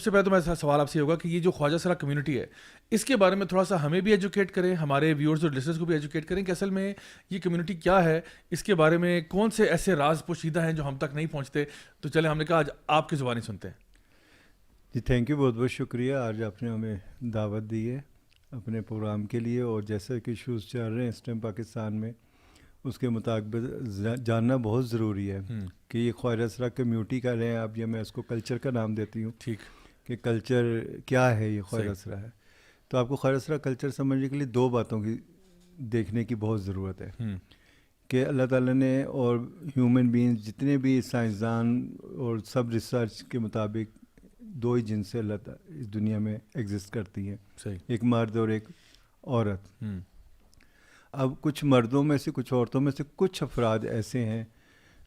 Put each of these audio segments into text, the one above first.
سے پہلے تو میرا سوال آپ سے ہوگا کہ یہ جو خواجہ سرا کمیونٹی ہے اس کے بارے میں تھوڑا سا ہمیں بھی ایجوکیٹ کریں, ہمارے ویورز اور لسنرز کو بھی ایجوکیٹ کریں کہ اصل میں یہ کمیونٹی کیا ہے, اس کے بارے میں کون سے ایسے راز پوشیدہ ہیں جو ہم تک نہیں پہنچتے. تو چلے ہم نے کہا آج آپ کی زبانی سنتے ہیں. جی تھینک یو, بہت بہت شکریہ. آج آپ نے ہمیں دعوت دی ہے اپنے پروگرام کے لیے, اور جیسے کہ ایشوز چل رہے ہیں اس ٹائم پاکستان میں, اس کے مطابق جاننا بہت ضروری ہے کہ یہ خواجہ سرا کمیونٹی کا رہے ہیں آپ, یا میں اس کو کلچر کا نام دیتی ہوں. ٹھیک, کہ کلچر کیا ہے, یہ خواجہ سرا ہے. تو آپ کو خواجہ سرا کلچر سمجھنے کے لیے دو باتوں کی دیکھنے کی بہت ضرورت ہے کہ اللہ تعالیٰ نے اور ہیومن بینگز جتنے بھی سائنسدان اور سب ریسرچ کے مطابق دو ہی جن سے اللہ تعالیٰ اس دنیا میں ایگزسٹ کرتی ہیں, ایک مرد اور ایک عورت. اب کچھ مردوں میں سے کچھ عورتوں میں سے کچھ افراد ایسے ہیں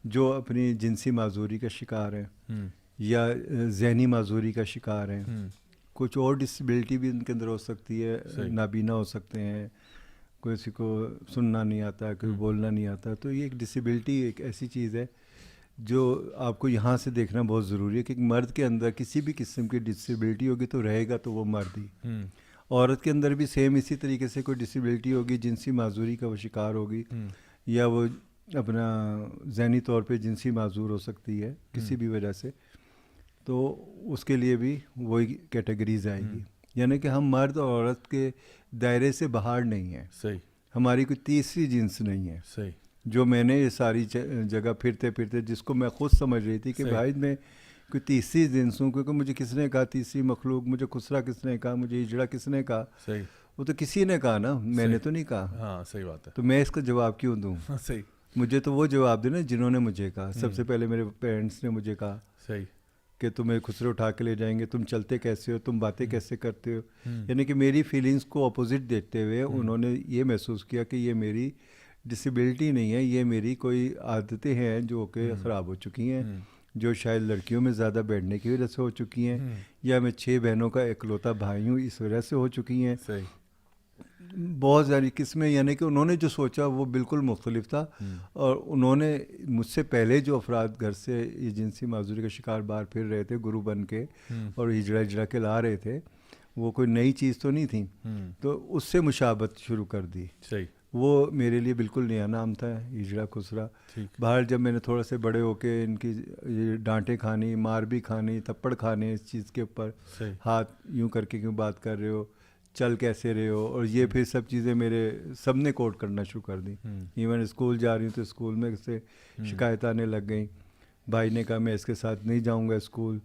جو اپنی جنسی معذوری کا شکار ہیں یا ذہنی معذوری کا شکار ہیں. کچھ اور ڈسیبلٹی بھی ان کے اندر ہو سکتی ہے, نابینا ہو سکتے ہیں, کسی کو سننا نہیں آتا, کوئی بولنا نہیں آتا. تو یہ ایک ڈسیبلٹی ایک ایسی چیز ہے جو آپ کو یہاں سے دیکھنا بہت ضروری ہے کہ ایک مرد کے اندر کسی بھی قسم کی ڈسیبلٹی ہوگی تو رہے گا تو وہ مرد ہی. عورت کے اندر بھی سیم اسی طریقے سے کوئی ڈسیبلٹی ہوگی, جنسی معذوری کا وہ شکار ہوگی, یا وہ اپنا ذہنی طور پہ جنسی معذور ہو سکتی ہے کسی بھی وجہ سے, تو اس کے لیے بھی وہی کیٹیگریز آئے گی. یعنی کہ ہم مرد اور عورت کے دائرے سے باہر نہیں ہیں. صحیح, ہماری کوئی تیسری جنس نہیں ہے. صحیح, جو میں نے یہ ساری جگہ پھرتے پھرتے جس کو میں خود سمجھ رہی تھی کہ بھائی میں کوئی تیسری جنس ہوں, کیونکہ مجھے کس نے کہا تیسری مخلوق, مجھے خسرا کس نے کہا, مجھے ہجڑا کس نے کہا. صحیح, وہ تو کسی نے کہا نا, میں نے تو نہیں کہا. ہاں صحیح بات ہے. تو میں اس کا جواب کیوں دوں؟ صحیح, مجھے تو وہ جواب دینا جنہوں نے مجھے کہا. سب سے پہلے میرے پیرنٹس نے مجھے کہا صحیح کہ تمہیں خسرے اٹھا کے لے جائیں گے, تم چلتے کیسے ہو, تم باتیں کیسے کرتے ہو. یعنی کہ میری فیلنگس کو اپوزٹ دیکھتے ہوئے انہوں نے یہ محسوس کیا کہ یہ میری ڈسیبلٹی نہیں ہے, یہ میری کوئی عادتیں ہیں جو کہ خراب ہو چکی ہیں, جو شاید لڑکیوں میں زیادہ بیٹھنے کی وجہ سے ہو چکی ہیں, یا میں 6 بہنوں کا اکلوتا بھائی ہوں اس وجہ سے ہو چکی ہیں. بہت ساری قسمیں. یعنی کہ انہوں نے جو سوچا وہ بالکل مختلف تھا, اور انہوں نے مجھ سے پہلے جو افراد گھر سے یہ جنسی معذوری کا شکار باہر پھر رہے تھے گرو بن کے اور ہجڑا کے لا رہے تھے, وہ کوئی نئی چیز تو نہیں تھی, تو اس سے مشابہت شروع کر دی. صحیح, وہ میرے لیے بالکل نیا نام تھا ہجڑا خسرا. باہر جب میں نے تھوڑا سے بڑے ہو کے ان کی ڈانٹیں کھانی, مار بھی کھانی, تھپڑ کھانے اس چیز کے اوپر, ہاتھ یوں کر کے کیوں بات کر رہے ہو, چل کیسے رہے ہو, اور یہ پھر سب چیزیں میرے سب نے کوٹ کرنا شروع کر دی. ایون اسکول جا رہی ہوں تو اسکول میں سے شکایت آنے لگ گئیں. بھائی نے کہا میں اس کے ساتھ نہیں جاؤں گا اسکول.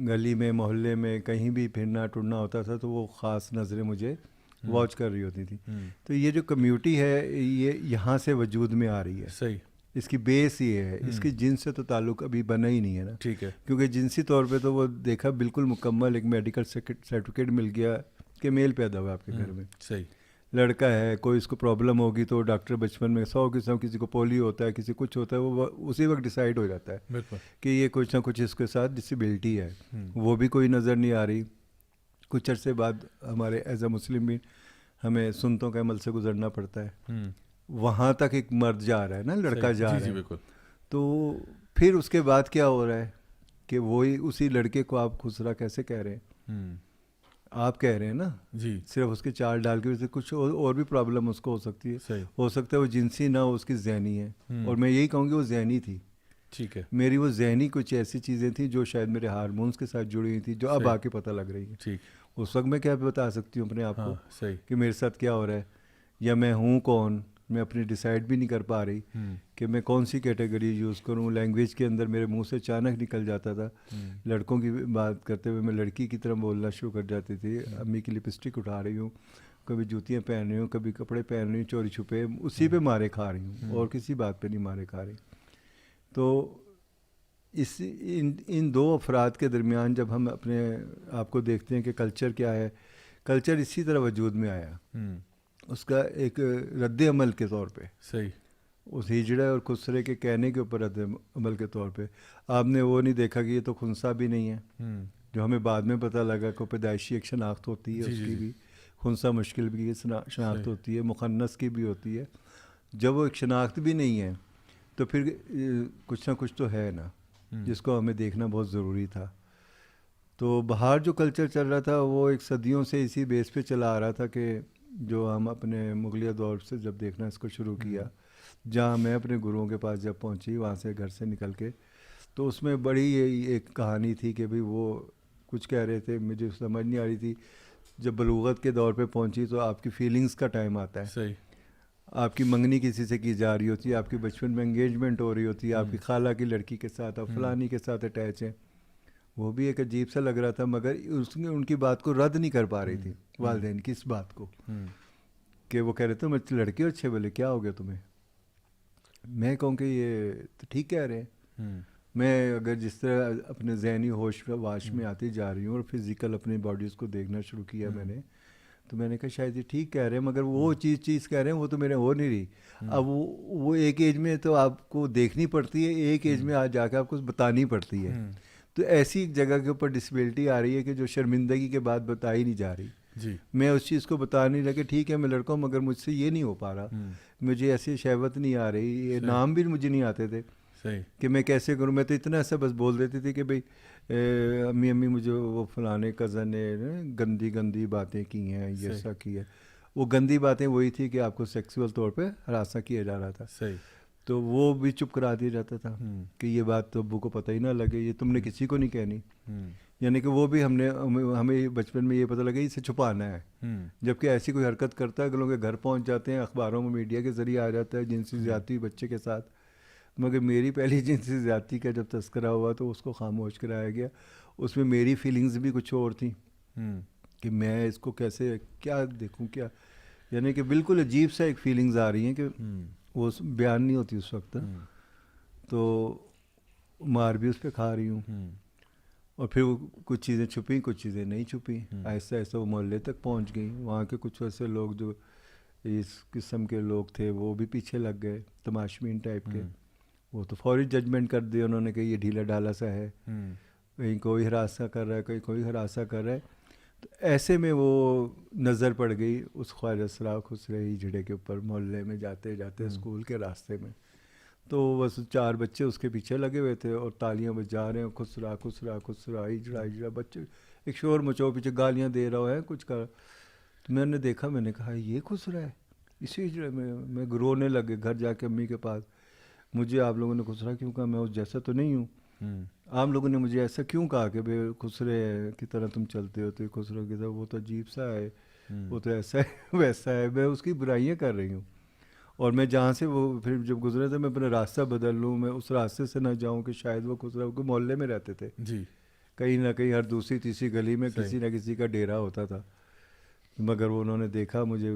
گلی میں محلے میں کہیں بھی پھرنا ٹرنا ہوتا تھا تو وہ خاص نظریں مجھے واچ کر رہی ہوتی تھی. تو یہ جو کمیونٹی ہے یہ یہاں سے وجود میں آ رہی ہے. صحیح, اس کی بیس یہ ہے, اس کی جنس سے تو تعلق ابھی بنا ہی نہیں ہے نا. ٹھیک ہے, کیونکہ جنسی طور پہ تو وہ دیکھا بالکل مکمل ایک میڈیکل سرٹیفکیٹ مل گیا کہ میل پیدا ہوا آپ کے گھر میں. صحیح, لڑکا ہے, کوئی اس کو پرابلم ہوگی تو ڈاکٹر بچپن میں 100 قسم, کسی کو پولیو ہوتا ہے, کسی کچھ ہوتا ہے, وہ اسی وقت ڈیسائیڈ ہو جاتا ہے کہ یہ کچھ نہ کچھ اس کے ساتھ ڈسیبلٹی ہے. وہ بھی کوئی نظر نہیں آ رہی. کچھ عرصے بعد ہمارے ایز اے مسلم بھی ہمیں سنتوں کے عمل سے گزرنا پڑتا ہے. وہاں تک ایک مرد جا رہا ہے نا, لڑکا جا رہا ہے, تو پھر اس کے بعد کیا ہو رہا ہے کہ وہی اسی لڑکے کو آپ خسرا کیسے کہہ رہے ہیں؟ آپ کہہ رہے ہیں نا جی, صرف اس کے چال ڈال کی وجہ سے کچھ اور بھی پرابلم اس کو ہو سکتی ہے. ہو سکتا ہے وہ جنسی نہ ہو, اس کی ذہنی ہے, اور میں یہی کہوں گی وہ ذہنی تھی. ٹھیک ہے, میری وہ ذہنی کچھ ایسی چیزیں تھیں جو شاید میرے ہارمونس کے ساتھ جڑی ہوئی تھیں, جو اب آ کے پتہ لگ رہی ہیں. ٹھیک, اس وقت میں کیا بتا سکتی ہوں اپنے آپ کو صحیح کہ میرے ساتھ کیا ہو رہا ہے, یا میں ہوں کون, میں اپنی ڈیسائیڈ بھی نہیں کر پا رہی کہ میں کون سی کیٹیگری یوز کروں. لینگویج کے اندر میرے منہ سے اچانک نکل جاتا تھا, لڑکوں کی بات کرتے ہوئے میں لڑکی کی طرح بولنا شروع کر جاتی تھی. امی کی لپسٹک اٹھا رہی ہوں, کبھی جوتیاں پہن رہی ہوں, کبھی کپڑے پہن رہی ہوں چوری چھپے, اسی پہ مارے کھا رہی ہوں, اور کسی بات پہ نہیں مارے کھا رہی. تو ان دو افراد کے درمیان جب ہم اپنے آپ کو دیکھتے ہیں کہ کلچر کیا ہے, کلچر اسی طرح وجود میں آیا, اس کا ایک رد عمل کے طور پہ. صحیح, اس ہجڑے اور خسرے کے کہنے کے اوپر رد عمل کے طور پہ آپ نے وہ نہیں دیکھا کہ یہ تو خنسا بھی نہیں ہے, جو ہمیں بعد میں پتہ لگا کہ پیدائشی ایک شناخت ہوتی ہے, اس کی بھی خنسا مشکل بھی شناخت ہوتی ہے, مخنث کی بھی ہوتی ہے. جب وہ ایک شناخت بھی نہیں ہے تو پھر کچھ نہ کچھ تو ہے نا, جس کو ہمیں دیکھنا بہت ضروری تھا. تو باہر جو کلچر چل رہا تھا وہ ایک صدیوں سے اسی بیس پہ چلا آ رہا تھا کہ جو ہم اپنے مغلیہ دور سے جب دیکھنا اس کو شروع کیا، جہاں میں اپنے گروؤں کے پاس جب پہنچی وہاں سے گھر سے نکل کے، تو اس میں بڑی ایک کہانی تھی کہ بھئی وہ کچھ کہہ رہے تھے، مجھے سمجھ نہیں آ رہی تھی. جب بلوغت کے دور پہ پہنچی تو آپ کی فیلنگز کا ٹائم آتا ہے. صحیح. آپ کی منگنی کسی سے کی جا رہی ہوتی ہے، آپ کی بچپن میں انگیجمنٹ ہو رہی ہوتی ہے، آپ کی خالہ کی لڑکی کے ساتھ، آپ فلانی کے ساتھ اٹیچ ہیں. وہ بھی ایک عجیب سا لگ رہا تھا، مگر اس نے ان کی بات کو رد نہیں کر پا رہی تھی والدین کی اس بات کو، کہ وہ کہہ رہے تھے میں لڑکی ہو اچھے بولے کیا ہو گیا تمہیں. میں کہوں کہ یہ تو ٹھیک کہہ رہے ہیں. میں اگر جس طرح اپنے ذہنی ہوش واش میں آتی جا رہی ہوں اور فزیکل اپنی باڈیز کو دیکھنا شروع کیا میں نے، تو میں نے کہا شاید یہ ٹھیک کہہ رہے ہیں، مگر وہ چیز کہہ رہے ہیں وہ تو میرے ہو نہیں رہی. اب وہ ایک ایج میں تو آپ کو دیکھنی پڑتی ہے، ایک ایج میں جا کے آپ کو بتانی پڑتی ہے. تو ایسی ایک جگہ کے اوپر ڈسیبلٹی آ رہی ہے کہ جو شرمندگی کے بعد بتائی نہیں جا رہی. جی. میں اس چیز کو بتا نہیں لگا، ٹھیک ہے میں لڑکا ہوں مگر مجھ سے یہ نہیں ہو پا رہا، مجھے ایسی شہوت نہیں آ رہی، یہ نام بھی مجھے نہیں آتے تھے کہ میں کیسے کروں. میں تو اتنا ایسا بس بول دیتی تھی کہ بھئی امی مجھے وہ فلانے کزن نے گندی گندی باتیں کی ہیں، یہ ایسا کی ہے. وہ گندی باتیں وہی تھی کہ آپ کو سیکسول طور پہ ہراساں کیا جا رہا تھا. صحیح. تو وہ بھی چپ کرا دیا جاتا تھا کہ یہ بات تو ابو کو پتہ ہی نہ لگے، یہ تم نے کسی کو نہیں کہنی. یعنی کہ وہ بھی ہمیں بچپن میں یہ پتہ لگا اسے چھپانا ہے. جبکہ ایسی کوئی حرکت کرتا ہے کہ لوگ گھر پہنچ جاتے ہیں، اخباروں میں میڈیا کے ذریعے آ جاتا ہے جنسی زیادتی بچے کے ساتھ. مگر میری پہلی جنسی زیادتی کا جب تذکرہ ہوا تو اس کو خاموش کرایا گیا. اس میں میری فیلنگز بھی کچھ اور تھیں کہ میں اس کو کیسے کیا دیکھوں کیا، یعنی کہ بالکل عجیب سا ایک فیلنگز آ رہی ہیں کہ وہ بیان نہیں ہوتی اس وقت. تو مار بھی اس پہ کھا رہی ہوں. اور پھر وہ کچھ چیزیں چھپیں، کچھ چیزیں نہیں چھپیں. آہستہ آہستہ وہ محلے تک پہنچ گئیں. وہاں کے کچھ ایسے لوگ جو اس قسم کے لوگ تھے وہ بھی پیچھے لگ گئے، تماشبین ٹائپ کے. وہ تو فوری ججمنٹ کر دیا انہوں نے کہ یہ ڈھیلا ڈالا سا ہے، کہیں کوئی ہراساں کر رہا ہے، کہیں کوئی ہراساں کر رہا ہے. تو ایسے میں وہ نظر پڑ گئی اس خواجہ سرا خسرو ہجڑے کے اوپر محلے میں جاتے جاتے اسکول کے راستے میں. تو بس 4 بچے اس کے پیچھے لگے ہوئے تھے اور تالیاں بجا رہے ہیں، خسرا خسرا خسرا ہجڑا ہجڑا. بچے ایک شور مچاؤ پیچھے گالیاں دے رہا ہے کچھ کر. تو میں نے دیکھا، میں نے کہا یہ خسرا ہے اسی ہجڑے میں رونے لگے گھر جا کے امی کے پاس. مجھے آپ لوگوں نے خسرا کیوں کہا؟ میں اس جیسا تو نہیں ہوں. آپ لوگوں نے مجھے ایسا کیوں کہا کہ بھائی خسرے کی طرح تم چلتے ہو، تو خسرو کی طرح وہ تو عجیب سا ہے، وہ تو ایسا ہے ویسا ہے. میں اس کی برائیاں کر رہی ہوں. اور میں جہاں سے وہ پھر جب گزرے تھے میں اپنا راستہ بدل لوں، میں اس راستے سے نہ جاؤں کہ شاید وہ خسرو کے محلے میں رہتے تھے. جی. کہیں نہ کہیں ہر دوسری تیسری گلی میں کسی نہ کسی کا ڈیرا ہوتا تھا. مگر وہ انہوں نے دیکھا مجھے،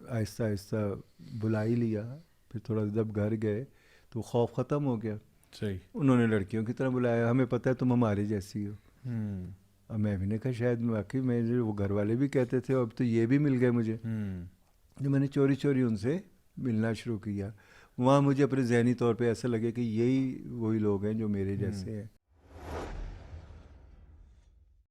آہستہ آہستہ بلا ہی لیا. پھر تھوڑا جب گھر گئے تو خوف ختم ہو گیا. صحیح. انہوں نے لڑکیوں کی طرح بلایا، ہمیں پتہ ہے تم ہماری جیسی ہو. اب میں بھی نے کہا شاید واقعی میں وہ گھر والے بھی کہتے تھے، اب تو یہ بھی مل گئے مجھے. جو میں نے چوری چوری ان سے ملنا شروع کیا. وہاں مجھے اپنے ذہنی طور پہ ایسا لگے کہ یہی وہی لوگ ہیں جو میرے جیسے ہیں.